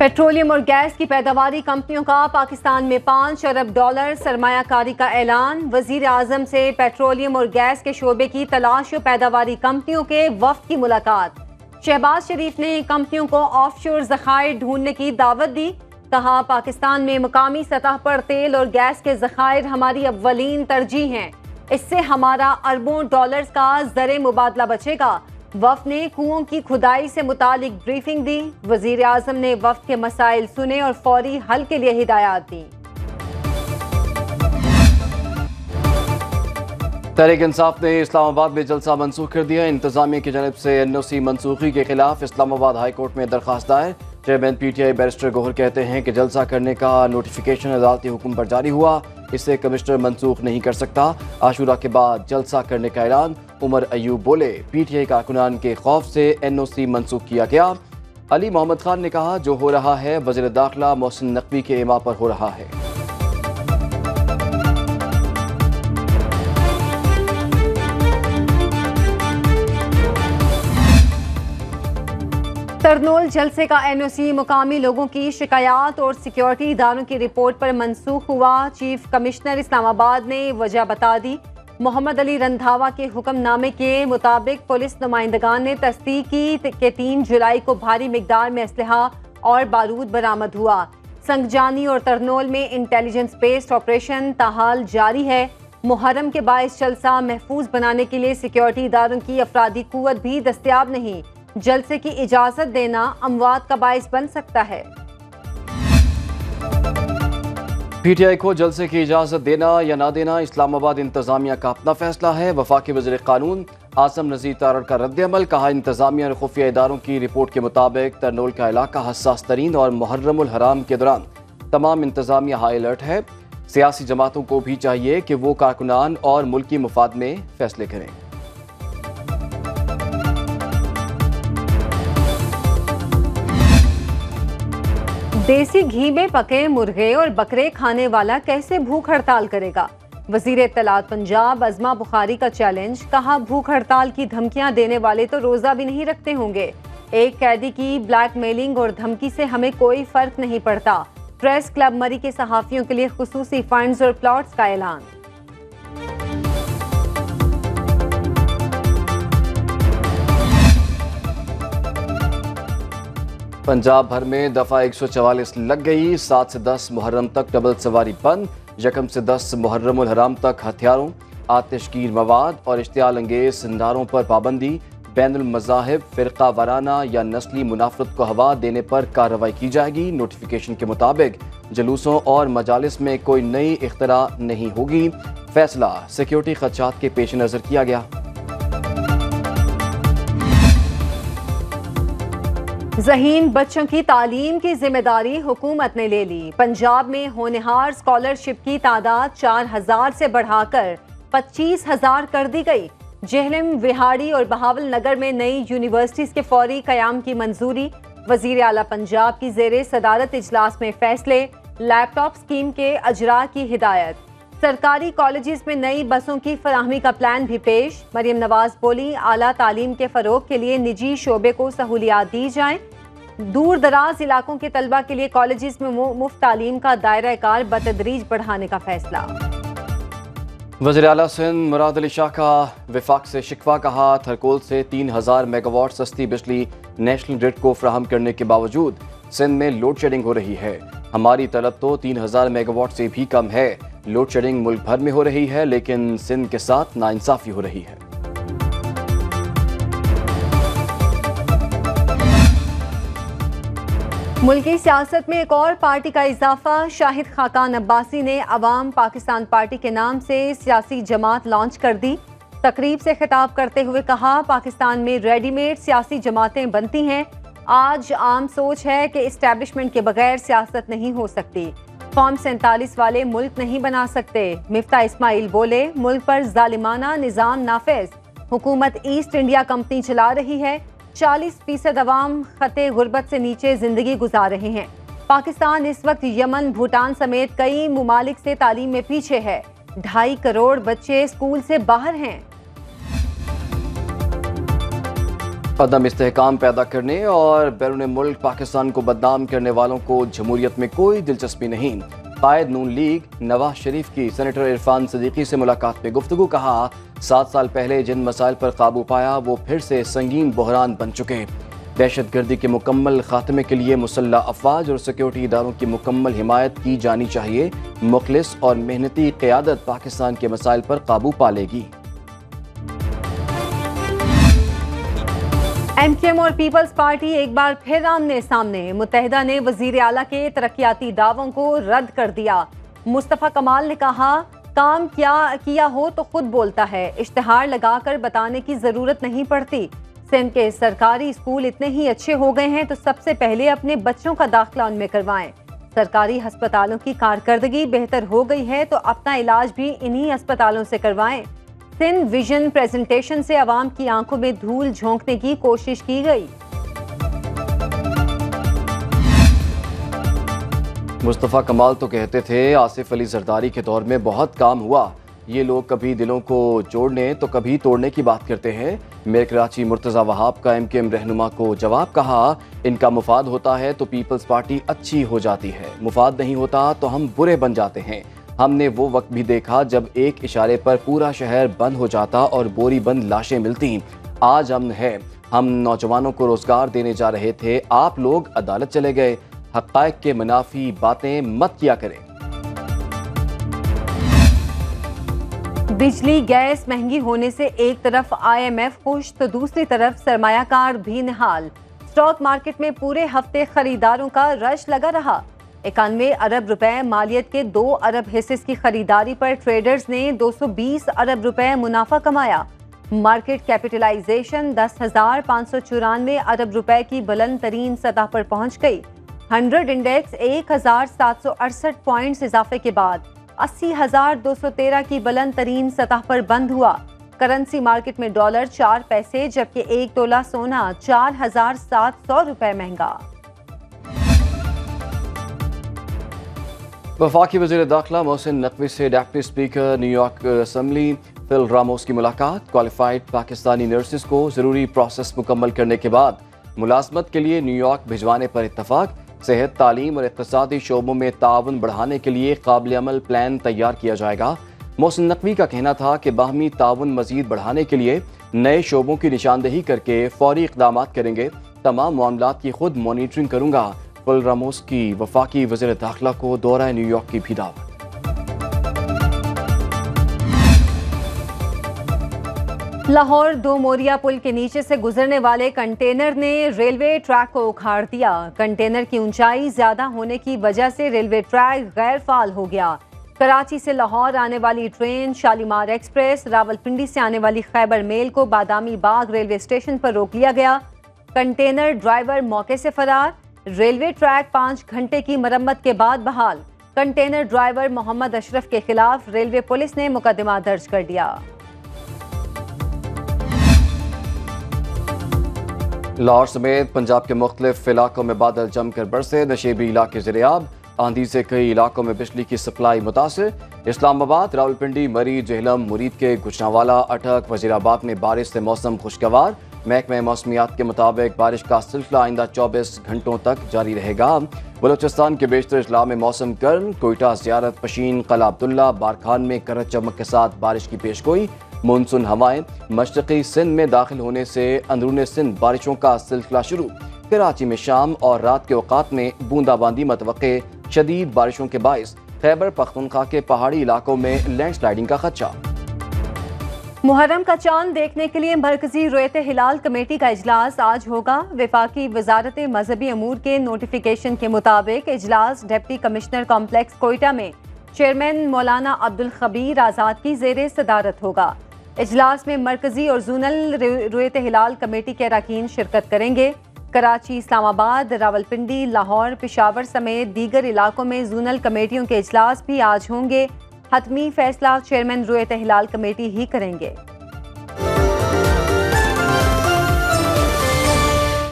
Petroleum और gas की पैदावारी कंपनियों का पाकिस्तान में $5 अरब सरमायाकारी का ऐलान। वजीर आजम से पेट्रोलियम और गैस के शोबे की तलाश और पैदावारी कंपनियों के वफ्द की मुलाकात। शहबाज शरीफ ने कंपनियों को ऑफशोर ज़खायर ढूंढने की दावत दी। कहा, पाकिस्तान में मुकामी सतह पर तेल और गैस के ज़खायर हमारी अव्वलीन तरजीह हैं। इससे हमारा अरबों डॉलर्स का ज़र मुबादला बचेगा। वफ्द ने कुओं की खुदाई से मुतालिक ब्रीफिंग दी। वजीर आजम ने वफ्द के मसाइल सुने और फौरी हल के लिए हिदायत दी। तहरीक इंसाफ ने इस्लामाबाद में जलसा मनसूख कर दिया। इंतजामिया की जानिब से NOC मनसूखी के खिलाफ इस्लामाबाद हाई कोर्ट में दरखास्त दायर। चेयरमैन PTI बैरिस्टर गौहर कहते हैं कि जलसा करने का नोटिफिकेशन अदालती हुक्म पर जारी हुआ, इसे कमिश्नर मनसूख नहीं कर सकता। आशूरा के बाद जलसा करने का ऐलान। उमर अयूब बोले, PTI कारकुनान के खौफ से NOC मनसूख किया गया। अली मोहम्मद खान ने कहा, जो हो रहा है वज़ीर दाखिला मोहसिन नकवी के इमा पर हो रहा है। तरनोल जलसे का NOC मुकामी लोगों की शिकायत और सिक्योरिटी इदारों की रिपोर्ट पर मनसूख हुआ। चीफ कमिश्नर इस्लामाबाद ने वजह बता दी। मोहम्मद अली रंधावा के हुक्मनामे के मुताबिक पुलिस नुमाइंदगान ने तस्दीक की कि 3 जुलाई को भारी मिकदार में असलहा और बारूद बरामद हुआ। संगजानी और तरनोल में इंटेलिजेंस बेस्ड ऑपरेशन ताहाल जारी है। मुहर्रम के बाइस जलसा महफूज बनाने के लिए सिक्योरिटी इदारों की अफरादी कुव्वत भी दस्तयाब नहीं। जलसे की इजाजत देना अमवात का बाइस बन सकता है। PTI को जलसे की इजाजत देना या ना देना इस्लामाबाद इंतजामिया का अपना फैसला है। वफाकी वज़ीर कानून आसम नज़ीर तारड़ का रद्द-ए-अमल। कहा, इंतजामिया और खुफिया इदारों की रिपोर्ट के मुताबिक तरनोल का इलाका हसास तरीन और मुहर्रमुल हराम के दौरान तमाम इंतजामिया हाई अलर्ट है। सियासी जमातों को भी चाहिए कि वो कारकुनान और मुल्की मुफाद में फैसले करें। देसी घी में पके मुर्गे और बकरे खाने वाला कैसे भूख हड़ताल करेगा? वजीर इत्तलात पंजाब अज़मा बुखारी का चैलेंज। कहा, भूख हड़ताल की धमकियां देने वाले तो रोजा भी नहीं रखते होंगे। एक कैदी की ब्लैकमेलिंग और धमकी से हमें कोई फर्क नहीं पड़ता। प्रेस क्लब मरी के सहाफियों के लिए खुसूसी फंड्स और प्लॉट्स का ऐलान। पंजाब भर में दफा 144 लग गई। 7 से 10 मुहर्रम तक डबल सवारी बंद। यकम से 10 मुहर्रमुल हराम तक हथियारों, आतिशगीर मवाद और इश्तियाल अंगेज नारों पर पाबंदी। बैनुल मज़ाहिब फ़िरका वाराना या नस्ली मुनाफरत को हवा देने पर कार्रवाई की जाएगी। नोटिफिकेशन के मुताबिक जुलूसों और मजालिस में कोई नई इख्तरा नहीं होगी। फैसला सिक्योरिटी खदशात के पेश नज़र किया गया। ज़हीन बच्चों की तालीम की जिम्मेदारी हुकूमत ने ले ली। पंजाब में होनहार स्कॉलरशिप की तादाद 4000 से बढ़ाकर 25,000 कर दी गई। जेहलम, विहाड़ी और बहावल नगर में नई यूनिवर्सिटीज के फौरी कयाम की मंजूरी। वजीर आला पंजाब की ज़ेरे सदारत इजलास में फैसले। लैपटॉप स्कीम के अजरा की हिदायत। सरकारी कॉलेजेस में नई बसों की फराहमी का प्लान भी पेश। मरियम नवाज बोली, आला तालीम के फरोग के लिए निजी शोबे को सहूलियात दी जाएं। दूर दराज इलाकों के तलबा के लिए कॉलेजेस में मुफ्त तालीम का दायरा कार बतदरीज बढ़ाने का फैसला। वज़ीर आला सिंध मुराद अली शाह का विफाक से शिकवा। कहा, थरकोल से 3000 मेगावाट सस्ती बिजली नेशनल ग्रिड को फराहम करने के बावजूद सिंध में लोड शेडिंग हो रही है। हमारी तलब तो 3000 मेगावाट से भी कम है। लोड शेडिंग मुल्क भर में हो रही है, लेकिन सिंध के साथ नाइंसाफी हो रही है। मुल्की सियासत में एक और पार्टी का इजाफा। शाहिद खाकान अब्बासी ने अवाम पाकिस्तान पार्टी के नाम से सियासी जमात लॉन्च कर दी। तकरीब से खिताब करते हुए कहा, पाकिस्तान में रेडीमेड सियासी जमातें बनती हैं। आज आम सोच है कि इस्टेब्लिशमेंट के बगैर सियासत नहीं हो सकती। फॉर्म 47 वाले मुल्क नहीं बना सकते। मिफ्ता इस्माइल बोले, मुल्क पर जालिमाना निज़ाम नाफिज। हुकूमत ईस्ट इंडिया कंपनी चला रही है। 40% अवाम खते गुर्बत से नीचे जिंदगी गुजार रहे हैं। पाकिस्तान इस वक्त यमन, भूटान समेत कई मुमालिक से तालीम में पीछे है। 2.5 करोड़ बच्चे स्कूल से बाहर हैं। अदम इस्तेहकाम पैदा करने और बैरून मुल्क पाकिस्तान को बदनाम करने वालों को जमहूरियत में कोई दिलचस्पी नहीं। कायद नून लीग नवाज शरीफ की सेनेटर इरफान सदीकी से मुलाकात में गुफ्तगू। कहा 7 साल पहले जिन मसाइल पर काबू पाया वो फिर से संगीन बहरान बन चुके। दहशतगर्दी के मुकम्मल खात्मे के लिए मुसल्लह अफवाज और सिक्योरिटी इदारों की मुकम्मल हिमायत की जानी चाहिए। मुखलिस और मेहनती क़यादत पाकिस्तान के मसाइल पर काबू पा लेगी। एमक्यूएम और पीपल्स पार्टी एक बार फिर आमने सामने। मुत्तहिदा ने वजीर आला के तरक्याती दावों को रद्द कर दिया। मुस्तफ़ा कमाल ने कहा काम क्या किया हो तो खुद बोलता है, इश्तिहार लगाकर बताने की जरूरत नहीं पड़ती। सिंध के सरकारी स्कूल इतने ही अच्छे हो गए हैं तो सबसे पहले अपने बच्चों का दाखिला उनमें करवाएं। सरकारी अस्पतालों की कारकर्दगी बेहतर हो गई है तो अपना इलाज भी इन्हीं अस्पतालों से करवाएं। सिंध विजन प्रेजेंटेशन से अवाम की आंखों में धूल झोंकने की कोशिश की गई। मुस्तफ़ा कमाल तो कहते थे आसिफ अली जरदारी के दौर में बहुत काम हुआ। ये लोग कभी दिलों को जोड़ने तो कभी तोड़ने की बात करते हैं। मेयर कराची मुर्तज़ा वहाब का एमक्यूएम रहनुमा को जवाब। कहा इनका मुफाद होता है तो पीपल्स पार्टी अच्छी हो जाती है, मुफाद नहीं होता तो हम बुरे बन जाते हैं। हमने वो वक्त भी देखा जब एक इशारे पर पूरा शहर बंद हो जाता और बोरी बंद लाशें मिलती। आज अमन है, हम नौजवानों को रोजगार देने जा रहे थे, आप लोग अदालत चले गए। हक़ाइक़ के मुनाफी बातें मत किया करें। बिजली गैस महंगी होने से एक तरफ IMF खुश तो दूसरी तरफ सरमायाकार भी निहाल। स्टॉक मार्केट में पूरे हफ्ते खरीदारों का रश लगा रहा। 91 अरब रुपए मालियत के 2 अरब हिस्से की खरीदारी पर ट्रेडर्स ने 220 अरब रुपए मुनाफा कमाया। मार्केट कैपिटलाइजेशन 10,594 अरब रुपए की बुलंद तरीन सतह पर पहुंच गई। 100 इंडेक्स 1,768 पॉइंट्स इजाफे के बाद 80,213 की बुलंद तरीन सतह पर बंद हुआ। करेंसी मार्केट में डॉलर 4 पैसे जबकि 1 तोला सोना 4,700 रुपए महंगा। वफाकी वज़ीर दाखिला मोहसिन नकवी से deputy speaker New York assembly Phil Ramos की मुलाकात। क्वालिफाइड पाकिस्तानी नर्सेस को ज़रूरी प्रोसेस मुकम्मल करने के बाद मुलाजमत के लिए न्यूयॉर्क भिजवाने पर इत्तफाक। सेहत, तालीम और इक़्तिसादी शोबों में ताउन बढ़ाने के लिए काबिल अमल प्लान तैयार किया जाएगा। मोहसिन नकवी का कहना था कि बाहमी ताउन मजीद बढ़ाने के लिए नए शोबों की निशानदेही करके फौरी इक़दाम करेंगे। तमाम मामलात की खुद मॉनिटरिंग करूँगा। फिल रामोस की वफाकी वज़ीर दाखिला को दौरा न्यूयॉर्क की भी दावत। लाहौर दो मोरिया पुल के नीचे से गुजरने वाले कंटेनर ने रेलवे ट्रैक को उखाड़ दिया। कंटेनर की ऊंचाई ज्यादा होने की वजह से रेलवे ट्रैक गैर फाल हो गया। कराची से लाहौर आने वाली ट्रेन, शालीमार एक्सप्रेस, रावलपिंडी से आने वाली खैबर मेल को बादामी बाग रेलवे स्टेशन पर रोक लिया गया। कंटेनर ड्राइवर मौके से फरार। रेलवे ट्रैक 5 घंटे की मरम्मत के बाद बहाल। कंटेनर ड्राइवर मोहम्मद अशरफ के खिलाफ रेलवे पुलिस ने मुकदमा दर्ज कर दिया। लाहौर समेत पंजाब के मुख्तलिफ इलाकों में बादल जमकर बरसे। नशेबी इलाके ज़िरियाब। आंधी से कई इलाकों में बिजली की सप्लाई मुतासिर। इस्लामाबाद, रावलपिंडी, मरी, जेहलम, मुरीद के गुजरांवाला, अटक, वजीराबाद में बारिश से मौसम खुशगवार। महकमे मौसमियात के मुताबिक बारिश का सिलसिला आइंदा 24 घंटों तक जारी रहेगा। बलूचिस्तान के बेशतर अजला में मौसम गर्म। कोयटा, ज़ियारत, पशीन, कला अब्दुल्ला, बारखान में करत चमक के साथ बारिश की पेशगोई। मानसून हवाएं मशरक़ी सिंध में दाखिल होने से अंदरूनी सिंध बारिशों का सिलसिला शुरू। कराची में शाम और रात के औकात में बूंदाबांदी मतवक्के। शदीद बारिशों के बाइस खैबर पख्तूनख्वा के पहाड़ी इलाकों में लैंडस्लाइडिंग का खदशा। मुहर्रम का चांद देखने के लिए मरकजी रुयत हिलाल कमेटी का इजलास आज होगा। वफाकी वजारत मजहबी अमूर के नोटिफिकेशन के मुताबिक इजलास डिप्टी कमिश्नर कॉम्प्लेक्स कोयटा में चेयरमैन मौलाना अब्दुल खबीर आज़ाद की ज़ेरे सदारत होगा। इजलास में मरकजी और जूनल रुयत हिलाल कमेटी के अरकान शिरकत करेंगे। कराची, इस्लामाबाद, रावलपिंडी, लाहौर, पेशावर समेत दीगर इलाकों में जूनल कमेटियों के इजलास भी आज होंगे। हतमी फैसला चेयरमैन रुयत हिलाल कमेटी ही करेंगे।